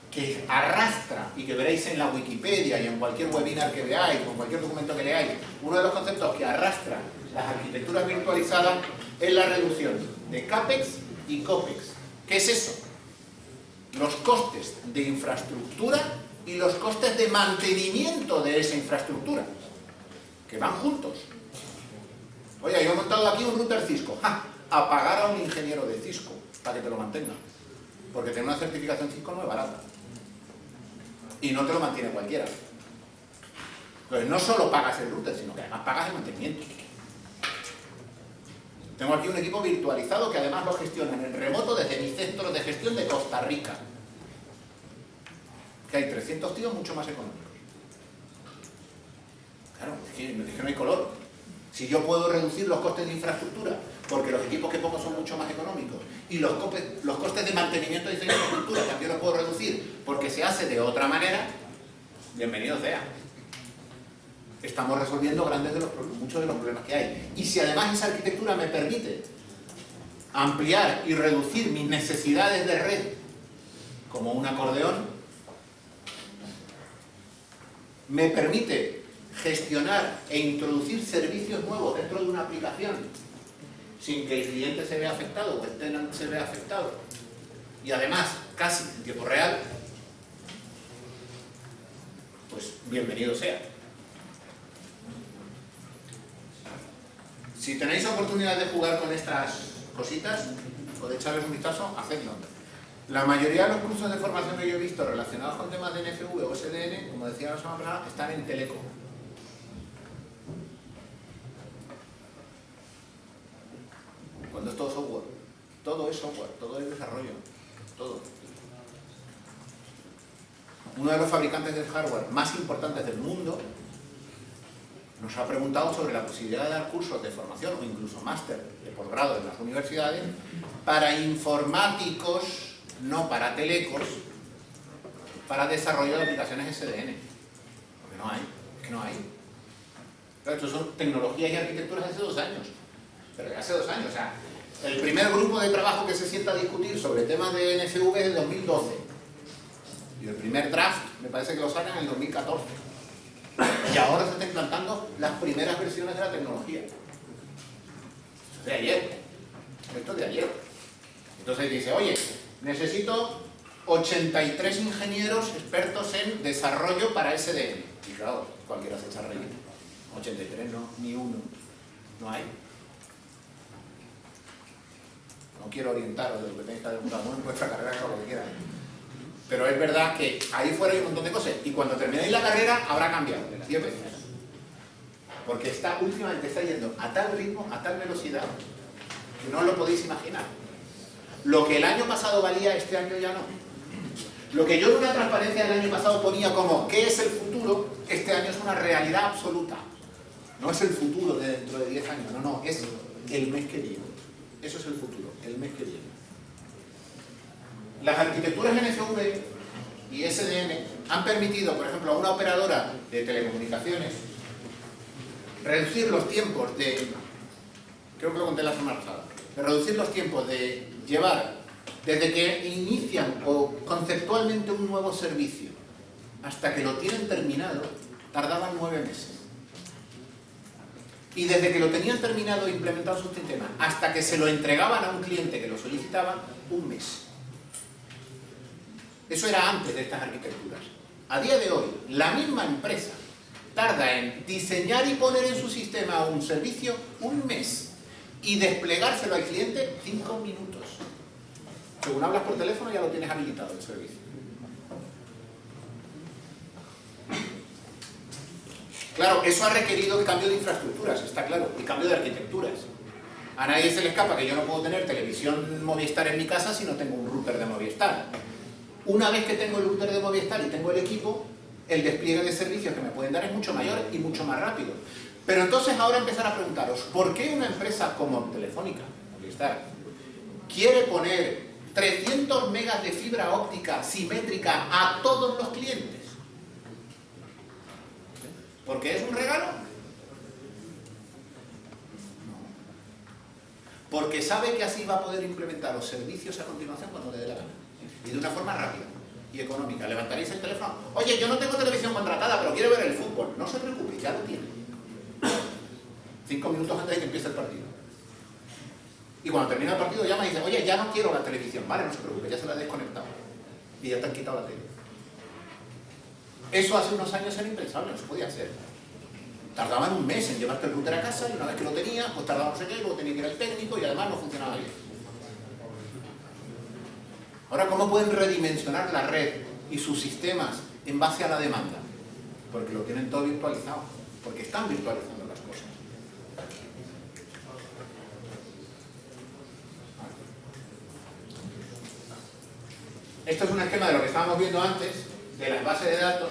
que arrastra, y que veréis en la Wikipedia y en cualquier webinar que veáis, o en cualquier documento que leáis, uno de los conceptos que arrastra las arquitecturas virtualizadas es la reducción de CAPEX y COPEX. ¿Qué es eso? Los costes de infraestructura y los costes de mantenimiento de esa infraestructura, que van juntos. Oye, yo he montado aquí un router Cisco. ¡Ja! A pagar a un ingeniero de Cisco para que te lo mantenga. Porque tener una certificación Cisco no es barata. Y no te lo mantiene cualquiera. Entonces no solo pagas el router, sino que además pagas el mantenimiento. Tengo aquí un equipo virtualizado que además lo gestiona en remoto desde mi centro de gestión de Costa Rica. Que hay 300 tíos mucho más económicos. Claro, es que no hay color. Si yo puedo reducir los costes de infraestructura, porque los equipos que pongo son mucho más económicos, y los costes de mantenimiento de esa infraestructura también los puedo reducir, porque se hace de otra manera, bienvenido sea. Estamos resolviendo muchos de los problemas que hay. Y si además esa arquitectura me permite ampliar y reducir mis necesidades de red como un acordeón, me permite gestionar e introducir servicios nuevos dentro de una aplicación sin que el cliente se vea afectado o el tenant se vea afectado, y además casi en tiempo real, pues bienvenido sea. Si tenéis oportunidad de jugar con estas cositas o de echarles un vistazo, hacedlo. La mayoría de los cursos de formación que yo he visto relacionados con temas de NFV o SDN, como decía la semana pasada, están en Teleco. Cuando es todo software, todo es desarrollo, todo. Uno de los fabricantes de hardware más importantes del mundo nos ha preguntado sobre la posibilidad de dar cursos de formación o incluso máster de posgrado en las universidades para informáticos, no para telecos, para desarrollo de aplicaciones SDN. Porque no hay, es que no hay. Claro, esto son tecnologías y arquitecturas de hace 2 años. Pero de hace 2 años, o sea, el primer grupo de trabajo que se sienta a discutir sobre temas de NFV es del 2012. Y el primer draft me parece que lo sacan en el 2014. Y ahora se están implantando las primeras versiones de la tecnología. Esto es de ayer. Esto es de ayer. Entonces dice, oye, necesito 83 ingenieros expertos en desarrollo para SDN. Y claro, cualquiera se echa a reír. 83 no, ni uno. No hay. No quiero orientaros de lo que tenéis que hacer en vuestra carrera, lo que quieran. Pero es verdad que ahí fuera hay un montón de cosas. Y cuando terminéis la carrera, habrá cambiado 10 veces. Porque últimamente está yendo a tal ritmo, a tal velocidad, que no os lo podéis imaginar. Lo que el año pasado valía, este año ya no. Lo que yo en una transparencia del año pasado ponía como ¿qué es el futuro? Este año es una realidad absoluta. No es el futuro de dentro de 10 años, no, es el mes que viene. Eso es el futuro, el mes que viene. Las arquitecturas NFV y SDN han permitido, por ejemplo, a una operadora de telecomunicaciones reducir los tiempos de, creo que lo conté la semana pasada, de reducir los tiempos de llevar desde que inician o conceptualmente un nuevo servicio hasta que lo tienen terminado, tardaban 9 meses. Y desde que lo tenían terminado e implementado su sistema hasta que se lo entregaban a un cliente que lo solicitaba, 1 mes. Eso era antes de estas arquitecturas. A día de hoy, la misma empresa tarda en diseñar y poner en su sistema un servicio 1 mes y desplegárselo al cliente 5 minutos. Según hablas por teléfono ya lo tienes habilitado el servicio. Claro, eso ha requerido el cambio de infraestructuras, está claro, y cambio de arquitecturas. A nadie se le escapa que yo no puedo tener televisión Movistar en mi casa si no tengo un router de Movistar. Una vez que tengo el router de Movistar y tengo el equipo, el despliegue de servicios que me pueden dar es mucho mayor y mucho más rápido. Pero entonces ahora empezar a preguntaros, ¿por qué una empresa como Telefónica, Movistar, quiere poner 300 megas de fibra óptica simétrica a todos los clientes? ¿Porque es un regalo? No. Porque sabe que así va a poder implementar los servicios a continuación cuando le dé la gana. Y de una forma rápida y económica. Levantaréis el teléfono. Oye, yo no tengo televisión contratada, pero quiero ver el fútbol. No se preocupe, ya lo tiene. 5 minutos antes de que empiece el partido. Y cuando termina el partido llama y dice, oye, ya no quiero la televisión. Vale, no se preocupe, ya se la he desconectado. Y ya te han quitado la tele. Eso hace unos años era impensable, no se podía hacer. Tardaban 1 mes en llevarte el router a casa y una vez que lo tenías, pues tardaba no sé qué, luego tenía que ir al técnico y además no funcionaba bien. Ahora, ¿cómo pueden redimensionar la red y sus sistemas en base a la demanda? Porque lo tienen todo virtualizado, porque están virtualizando las cosas. Esto es un esquema de lo que estábamos viendo antes, de las bases de datos.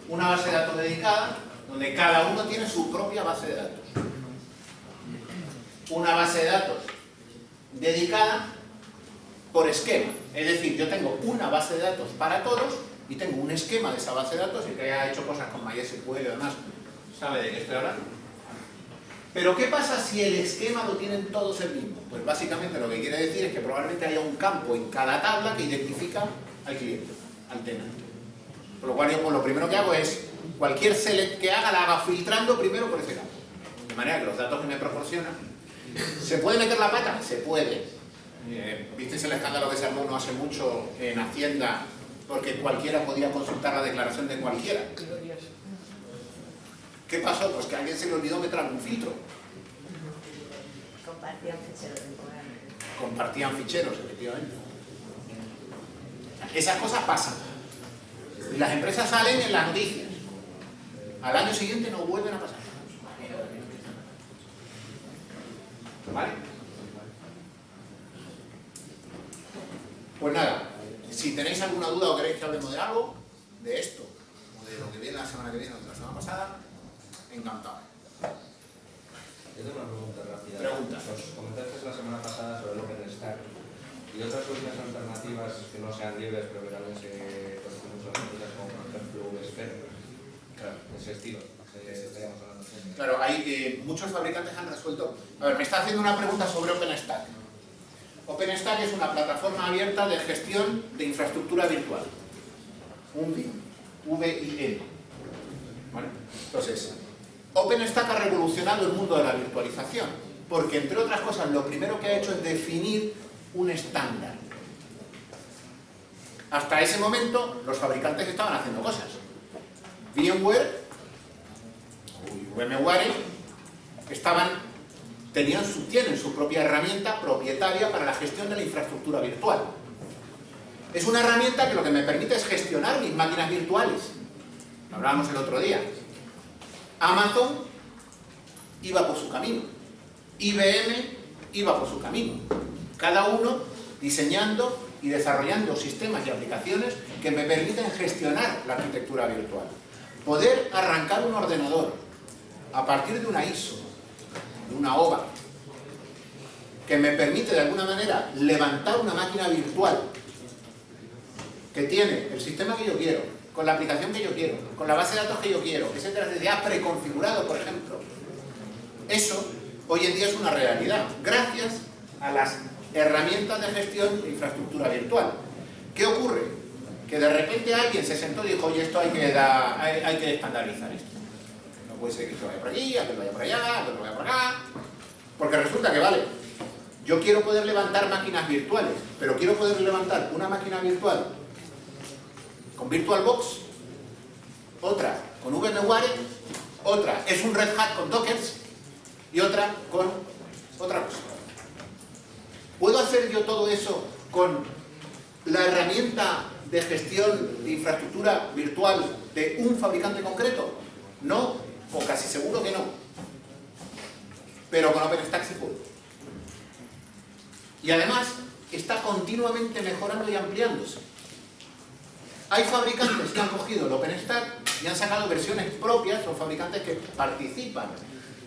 Una base de datos dedicada, donde cada uno tiene su propia base de datos. Una base de datos dedicada por esquema. Es decir, yo tengo una base de datos para todos y tengo un esquema de esa base de datos y que haya hecho cosas con MySQL y demás, sabe de qué estoy hablando. Pero ¿qué pasa si el esquema lo tienen todos el mismo? Pues básicamente lo que quiere decir es que probablemente haya un campo en cada tabla que identifica al cliente, al tenante. Por lo cual yo pues, lo primero que hago es, cualquier select que haga, la haga filtrando primero por ese campo. De manera que los datos que me proporcionan, ¿se puede meter la pata? Se puede. ¿Visteis el escándalo que se armó no hace mucho en Hacienda? Porque cualquiera podía consultar la declaración de cualquiera. ¿Qué pasó? Pues que a alguien se le olvidó meter algún filtro. Compartían ficheros. Compartían ficheros, efectivamente. Esas cosas pasan. Las empresas salen en las noticias. Al año siguiente no vuelven a pasar. ¿Vale? Pues nada, si tenéis alguna duda o queréis que hablemos de algo, de esto, o de lo que viene la semana que viene o de la semana pasada, encantado. Yo tengo una pregunta rápida. Pregunta. Os comentaste la semana pasada sobre el OpenStack y otras soluciones alternativas que no sean libres, pero que también se conocen mucho en empresas como por ejemplo VSphere. Claro, ese estilo. Estaríamos hablando. Claro, hay muchos fabricantes han resuelto. A ver, me está haciendo una pregunta sobre OpenStack. OpenStack es una plataforma abierta de gestión de infraestructura virtual. Un VIM. V-I-M. ¿Vale? Entonces, OpenStack ha revolucionado el mundo de la virtualización, porque entre otras cosas lo primero que ha hecho es definir un estándar. Hasta ese momento los fabricantes estaban haciendo cosas. VMware tienen su propia herramienta propietaria para la gestión de la infraestructura virtual. Es una herramienta que lo que me permite es gestionar mis máquinas virtuales. Lo hablábamos el otro día. Amazon iba por su camino. IBM iba por su camino. Cada uno diseñando y desarrollando sistemas y aplicaciones que me permiten gestionar la arquitectura virtual. Poder arrancar un ordenador a partir de una ISO, de una OVA, que me permite de alguna manera levantar una máquina virtual que tiene el sistema que yo quiero, con la aplicación que yo quiero, con la base de datos que yo quiero, etcétera, ya preconfigurado, por ejemplo. Eso hoy en día es una realidad, gracias a las herramientas de gestión de infraestructura virtual. ¿Qué ocurre? Que de repente alguien se sentó y dijo, oye, esto hay que estandarizar esto. No puede ser que esto vaya por aquí, que esto vaya por allá, que esto vaya por acá. Porque resulta que, vale, yo quiero poder levantar máquinas virtuales, pero quiero poder levantar una máquina virtual con VirtualBox, otra con VMware, otra es un Red Hat con Dockers y otra con otra cosa. ¿Puedo hacer yo todo eso con la herramienta de gestión de infraestructura virtual de un fabricante concreto? No, o casi seguro que no. Pero con OpenStack sí puedo. Y además está continuamente mejorando y ampliándose. Hay fabricantes que han cogido el OpenStack y han sacado versiones propias, son fabricantes que participan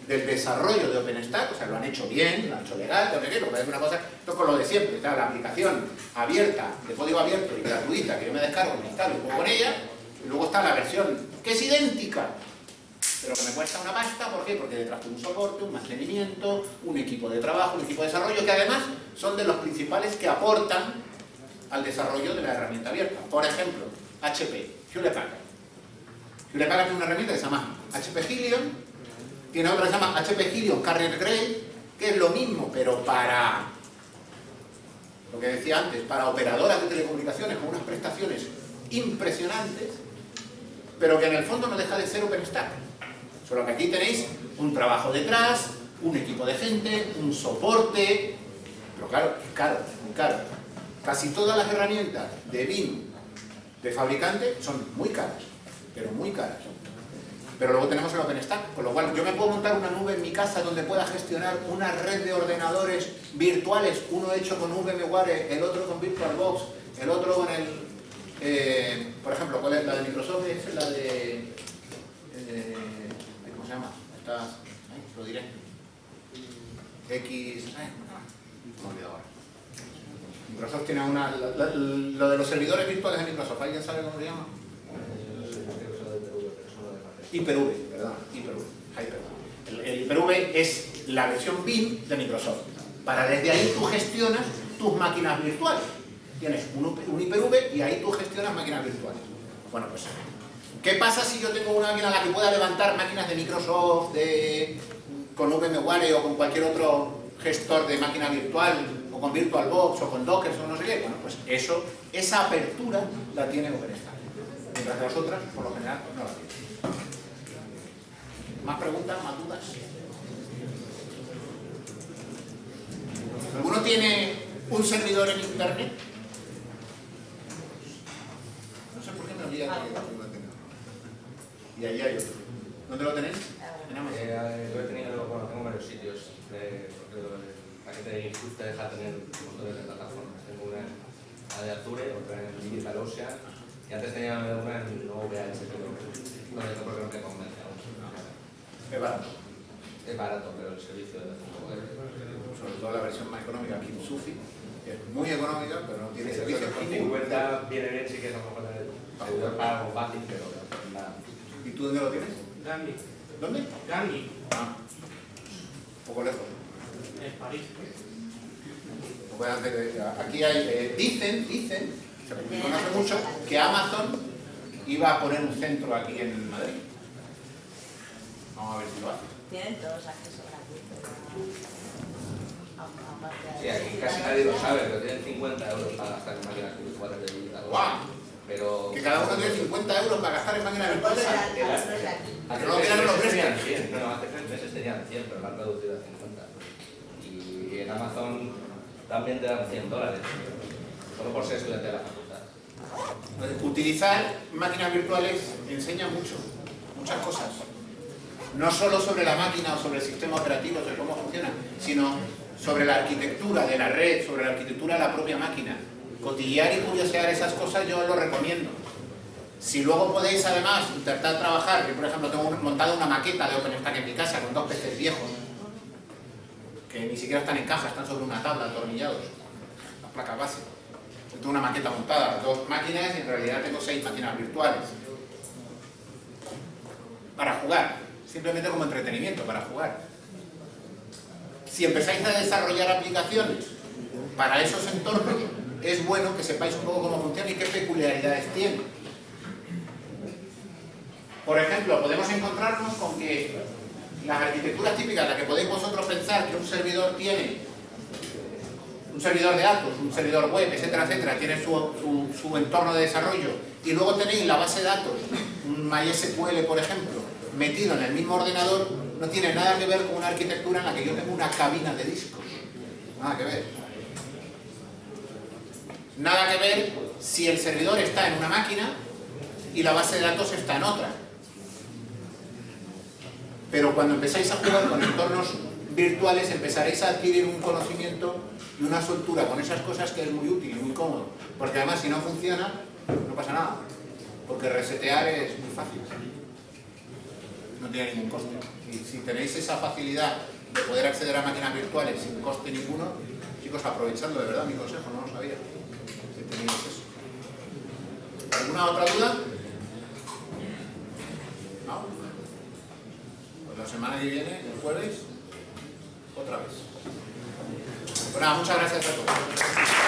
del desarrollo de OpenStack, o sea, lo han hecho bien, lo han hecho legal, lo que es una cosa, esto es con lo de siempre, está la aplicación abierta, de código abierto y gratuita, que yo me descargo, me instalo y juego con ella, y luego está la versión que es idéntica, pero que me cuesta una pasta. ¿Por qué? Porque detrás de un soporte, un mantenimiento, un equipo de trabajo, un equipo de desarrollo, que además son de los principales que aportan al desarrollo de la herramienta abierta. Por ejemplo, HP, Hewlett Packard. Hewlett Packard tiene una herramienta que se llama HP Helium, tiene otra que se llama HP Helium Carrier Grade, que es lo mismo, pero para, lo que decía antes, para operadoras de telecomunicaciones con unas prestaciones impresionantes, pero que en el fondo no deja de ser OpenStack. Solo que aquí tenéis un trabajo detrás, un equipo de gente, un soporte, pero claro, es caro, muy caro. Casi todas las herramientas de BIM de fabricante son muy caras, pero muy caras. Pero luego tenemos el OpenStack, con lo cual yo me puedo montar una nube en mi casa donde pueda gestionar una red de ordenadores virtuales, uno hecho con VMware, el otro con VirtualBox, el otro con el... por ejemplo, ¿cuál es la de Microsoft? Es la de... ¿cómo se llama? Lo diré. Me he olvidado ahora. Microsoft tiene una... lo de los servidores virtuales de Microsoft, ¿alguien sabe cómo se llama? Hyper-V, perdón, Hyper-V. El Hyper-V es la versión BIM de Microsoft. Para desde ahí tú gestionas tus máquinas virtuales. Tienes un Hyper-V y ahí tú gestionas máquinas virtuales. Bueno, pues, ¿qué pasa si yo tengo una máquina en la que pueda levantar máquinas de Microsoft, con VMware o con cualquier otro gestor de máquina virtual, o con VirtualBox o con Docker o no sé qué? Bueno, pues esa apertura la tiene OpenStack. Mientras que las otras, por lo general, no la tienen. ¿Más preguntas? ¿Más dudas? ¿Alguno tiene un servidor en internet? No sé por qué me olvida que lo tengo. Y ahí hay otro. ¿Dónde lo tenéis? En Amazon. Lo he tenido, bueno, tengo varios sitios, porque la gente de Injust te deja tener montones de plataformas. Tengo una de Azure, otra en DigitalOcean, y antes tenía una en OVH, pero no porque no me convence aún. Es barato. Es barato, pero el servicio es un poco de... Sobre todo la versión más económica, Kintsugi, es muy económica, pero no tiene servicio. Con 50 viene bien, sí que es a lo mejor el servidor pago fácil, pero nada. ¿Y tú dónde lo tienes? Gandhi. ¿Dónde? Gandhi. Ah, un poco lejos. En París. Aquí hay, dicen, se conoce mucho, que Amazon iba a poner un centro aquí en Madrid. Vamos a ver si lo hace. Tienen todos acceso gratuito. Sí, aquí casi nadie lo sabe, pero tienen 50 euros para gastar en máquinas virtuales de digital. ¡Guau! Pero... Que cada uno tiene 50 euros para gastar en máquinas virtuales. Hace No, mira, no lo 3 meses prestan. tenían 100, no, hace 3 meses tenían 100, pero lo han reducido a 50. Y en Amazon también te dan $100, solo por ser estudiante de la facultad. Utilizar máquinas virtuales enseña muchas cosas. No solo sobre la máquina o sobre el sistema operativo, sobre cómo funciona, sino sobre la arquitectura de la red, sobre la arquitectura de la propia máquina. Cotillear y curiosear esas cosas yo lo recomiendo. Si luego podéis además intentar trabajar, yo por ejemplo tengo montada una maqueta de OpenStack en mi casa con 2 PCs viejos, que ni siquiera están en caja, están sobre una tabla atornillados, las placas base. Yo tengo una maqueta montada, 2 máquinas y en realidad tengo 6 máquinas virtuales. Para jugar, simplemente como entretenimiento, para jugar. Si empezáis a desarrollar aplicaciones para esos entornos, es bueno que sepáis un poco cómo funciona y qué peculiaridades tiene. Por ejemplo, podemos encontrarnos con que las arquitecturas típicas, las que podéis vosotros pensar que un servidor tiene, un servidor de datos, un servidor web, etcétera, etcétera, tiene su entorno de desarrollo, y luego tenéis la base de datos, un MySQL, por ejemplo, metido en el mismo ordenador, no tiene nada que ver con una arquitectura en la que yo tengo una cabina de discos. Nada que ver. Nada que ver si el servidor está en una máquina y la base de datos está en otra. Pero cuando empezáis a jugar con entornos virtuales empezaréis a adquirir un conocimiento y una soltura con esas cosas que es muy útil y muy cómodo. Porque además si no funciona, no pasa nada. Porque resetear es muy fácil. No tiene ningún coste. Y si tenéis esa facilidad de poder acceder a máquinas virtuales sin coste ninguno, chicos, aprovechando de verdad mi consejo, no lo sabía. Si tenéis eso. ¿Alguna otra duda? ¿No? Pues la semana que viene, el jueves, otra vez. Pues nada, muchas gracias a todos.